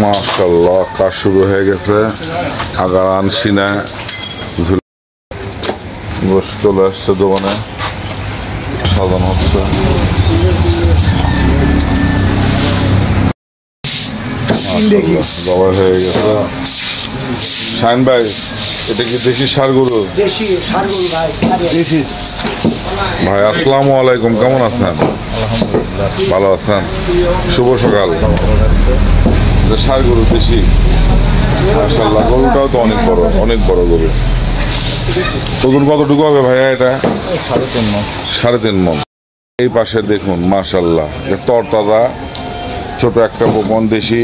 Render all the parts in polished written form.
মাশাআল্লাহ কাজ শুরু হয়ে গেছে। আগারান সিনা গোশ চলে আসছে দোকানে, সাজানো হচ্ছে। জবাই হয়ে গেছে। শাহিন ভাই, এটা কি দেশি ষাঁড় গরু? ভাই আসসালামু আলাইকুম, কেমন আছেন? ভালো আছেন? শুভ সকাল। ষাঁড় গরু দেশি, মাশাআল্লাহ। গরুটাও তো অনেক বড় গরু। ওজন কতটুকু হবে ভাইয়া? এটা 3.5 মণ। এই পাশে দেখুন মাশাআল্লাহ, তরতাজা ছোট একটা বকন দেশি,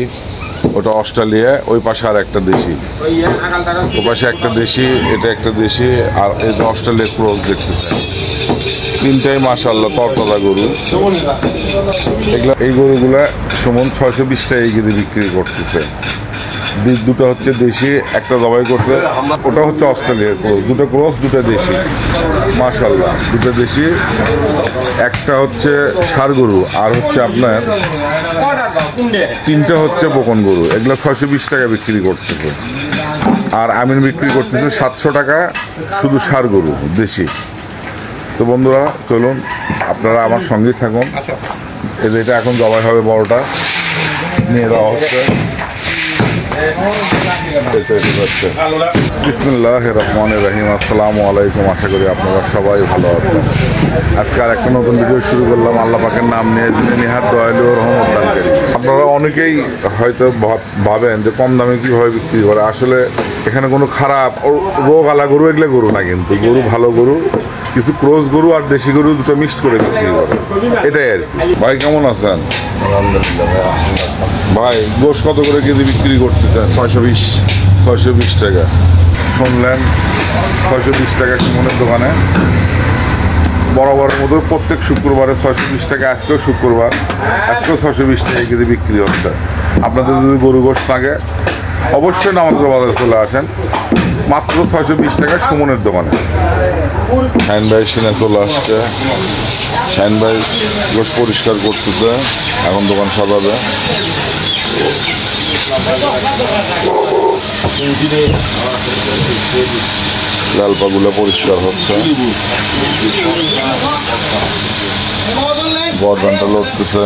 ওটা অস্ট্রেলিয়া। ওই পাশে আর একটা দেশি, ওই পাশে একটা দেশি, এটা একটা দেশি, আর এই যে অস্ট্রেলিয়া ক্রস দেখতেছেন। তিনটাই মাশাআল্লাহ তরতাজা গরু। এই গরুগুলা সুমন 620 টাকা কেজি বিক্রি করতেছে। দুটো হচ্ছে দেশি, একটা জবাই করছে, ওটা হচ্ছে অস্ট্রেলিয়ার ক্রস। দুটো ক্রস, দুটো দেশি, মাশাআল্লাহ। দুটো দেশি, একটা হচ্ছে ষাঁড় গরু, আর হচ্ছে আপনার তিনটা হচ্ছে বকন গরু। এগুলো 620 টাকা বিক্রি করতেছে। আর আমিন বিক্রি করতেছে 700 টাকা শুধু ষাঁড় গরু দেশি। তো বন্ধুরা চলুন, আপনারা আমার সঙ্গেই থাকুন। এটা এখন জবাই হবে, বড়টা নিয়ে দেওয়া হচ্ছে। বিসমিল্লাহির রহমানির রহিম। আসসালামু আলাইকুম, আশা করি আপনারা সবাই ভালো আছেন। আজকে আর একটা নতুন ভিডিও শুরু করলাম আল্লাহ পাকের নাম নিয়ে, যিনি নিহাত দয়ালু ও রহমত দানকারী। আপনারা অনেকেই হয়তো ভাবেন যে কম দামে কীভাবে বিক্রি করে। আসলে এখানে কোনো খারাপ রোগ আলা গরু, এগুলো গরু না, কিন্তু গরু ভালো গরু, কিছু ক্রস গরু আর দেশি গরু দুটো মিক্সড করে বিক্রি করে, এটাই আর কি। ভাই কেমন আছেন? আলহামদুলিল্লাহ। ভাই গোশ কত করে কেজি বিক্রি করতেছেন? 620 টাকা। শুনলেন, 620 টাকা সুমনের দোকানে বরাবরের মতো প্রত্যেক শুক্রবারে 620 টাকা। আজকেও শুক্রবার, আজকেও 620 টাকা কেজি বিক্রি হচ্ছে। আপনাদের যদি গরু গোশ লাগে অবশ্যই নামাজের বাজারে চলে আসেন। মাত্র 620 টাকা সুমনের দোকানে। শাহিন ভাই সিনা চলে আসছে। শাহিন ভাই গোশ পরিষ্কার করতেছে, এখন দোকান সাজাবে। লালপাগুলো পরিষ্কার হচ্ছে, গর্দানটা লড়তেছে।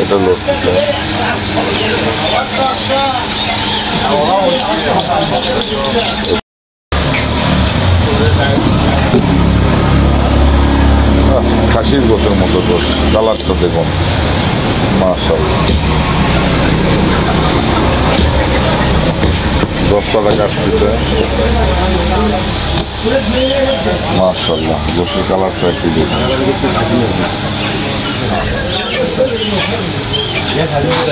এটা লড়তেছে। খাসির গোশের মতো গোশ, কালারটা দেখুন মাশাআল্লাহ। দশটাটা কাটতেছে মাশাআল্লাহ। গোশের কালারটা একটু দেখুন।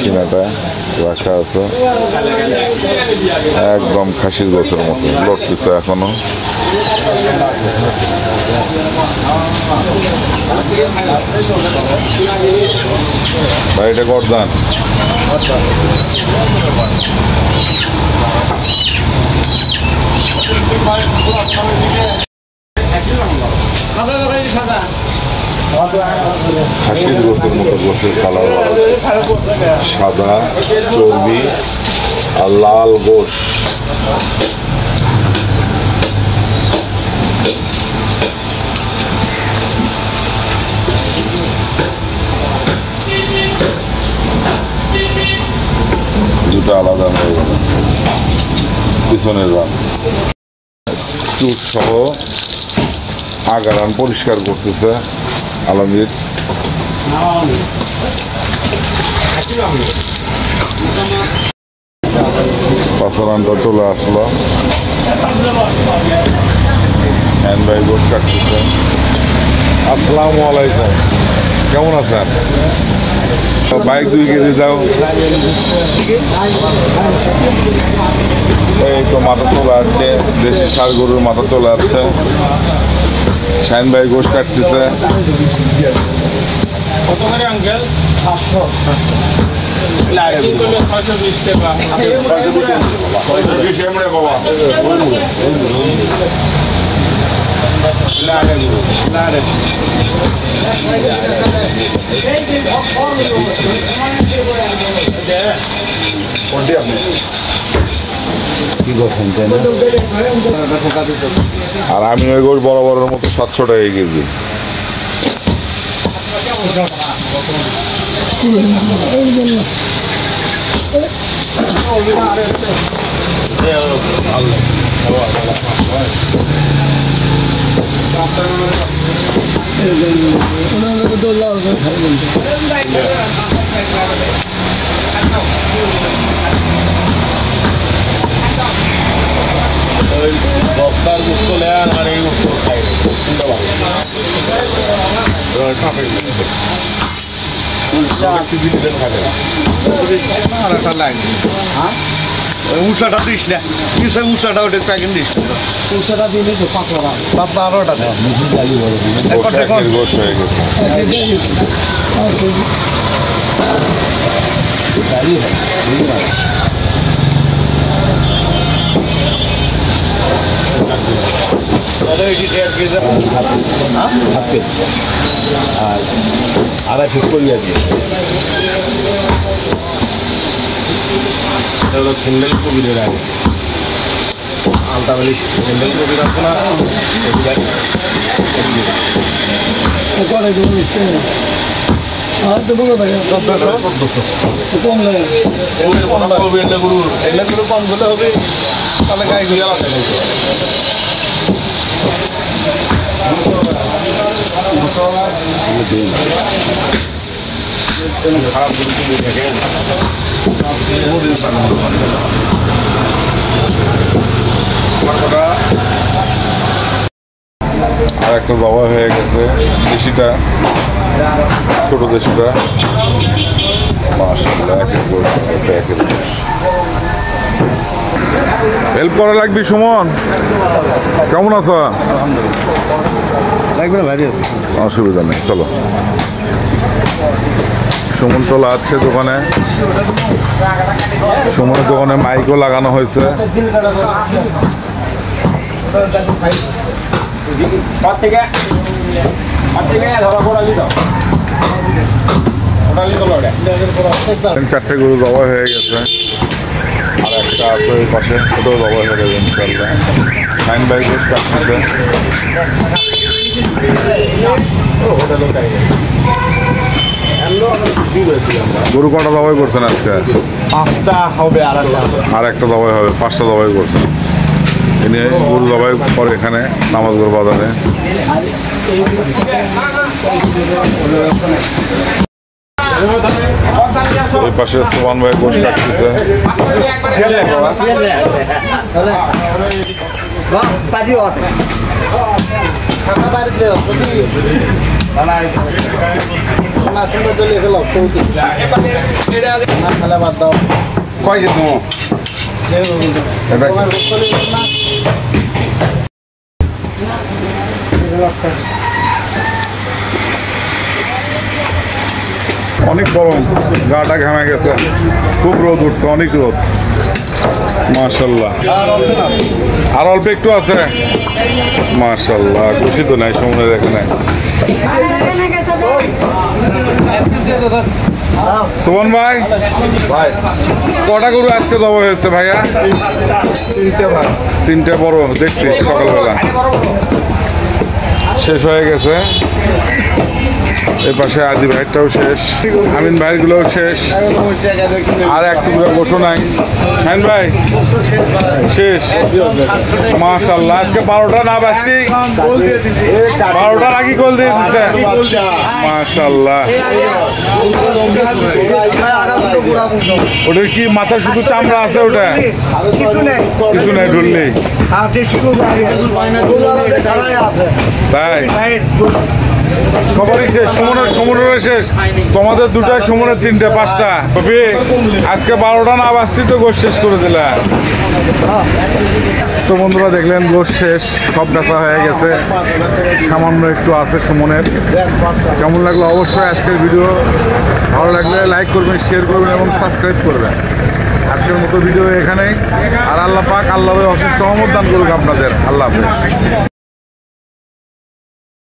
সিনাটা রাখা আছে, একদম খাসির গোশের মতো লড়তেছে এখনো। ভাই এটা গর্দান। খাসির গোশের মতো গোশের কালার, সাদা চর্বি আর লাল গোশ। দুটো আলাদা হয়ে গেল। পিছনের রান চুট সহ আগারান পরিষ্কার করতেছে আলমগীর। পাঁচরানটা চলে আসলো। শাহিন ভাই গোশ কাটতেছে। আসসালামু আলাইকুম, কেমন আছেন? বাইক 2 কেজি যাও। এই তো মাথা চলে আসছে, দেশি ষাঁড় গরুর মাথা চলে আসছে। শাহিন ভাই গোশ কাটতেছে। আর আমি ওই গোল বরাবরের মতো 700 টাকা কেজি। বস্তার গুস্ত নেন আর এই গুস্ত খাই উষাটা দিস না উষাটা ওটা প্যাকেট দিস উষাটা দিলে তো 5-12টা দেয় আর 2.5 করিয়া দিয়ে সিঙ্গেল কবিরে রাখে আলতাবালি সিঙ্গেল কবি রাখবো না কম করলে হবে তাহলে গায়ে ঘুরে আলাদা খারাপ থাকে আর একটা বাবা হয়ে গেছে দেশিটা, ছোট দেশিটা। মাশাআল্লাহ, হেল্প করা লাগবে। সুমন, কেমন আছো? লাগবে না ভাই, অসুবিধা নেই, চলো। সুমন চলে আসছে দোকানে। সুমনের দোকানে মাইকও লাগানো হয়েছে। চারটে গরু জবাই হয়ে গেছে, আর একটা আছে ওই পাশে, ওটাও জবাই হয়ে গেছে ইনশাল্লাহ। 9 বাই গোস কাটতেছে। গরু কটা জবাই করছেন আজকে? 5টা হবে, আর একটা জবাই হবে, 5টা জবাই করছেন। এনে গরু জবাই করে এখানে নামাজগড় বাজারে। এই পাশে সুমান ভাই গোশ কাটতেছে। অনেক গরম, গাটা ঘামে গেছে, খুব রোদ উঠছে, অনেক রোদ। মাশাআল্লাহ, আর অল্প একটু আছে। মাশাআল্লাহ, খুশি তো নাই সময়ের এখানে। সুমন ভাই, কটা গরু আজকে জবাই হয়েছে ভাইয়া? 3টে বড় দেখছি সকালবেলা। শেষ হয়ে গেছে। এর পাশে আদি ভাইটাও শেষ, আমিন ভাইগুলোও শেষ, আর এক টুকরা বসো নাই। শাহিন ভাই শেষ। মাশাআল্লাহ, আজকে 12টা না বাজছি 12টার আগে গোল দিয়ে দিচ্ছে। মাশাআল্লাহ, ওটা কি মাথা শুধু চামড়া আছে? ওটা কিছু নাই, ঢুললেই তাই। সবারই শেষ, সুমনের শেষ, তোমাদের 2টা, সুমনের 3টে, 5টা। আজকে 12টা না বাজছি তো গোশ শেষ করে দিলা। তো বন্ধুরা দেখলেন গোশ শেষ, সব বেচা হয়ে গেছে, সামান্য একটু আছে সুমনের। কেমন লাগলো অবশ্যই আজকের ভিডিও। ভালো লাগলে লাইক করবেন, শেয়ার করবেন এবং সাবস্ক্রাইব করবেন। আজকের মতো ভিডিও এখানেই। আর আল্লাহ পাক, আল্লাহ অশেষ সহমত দান করুক আপনাদের। আল্লাহ হাফেজ।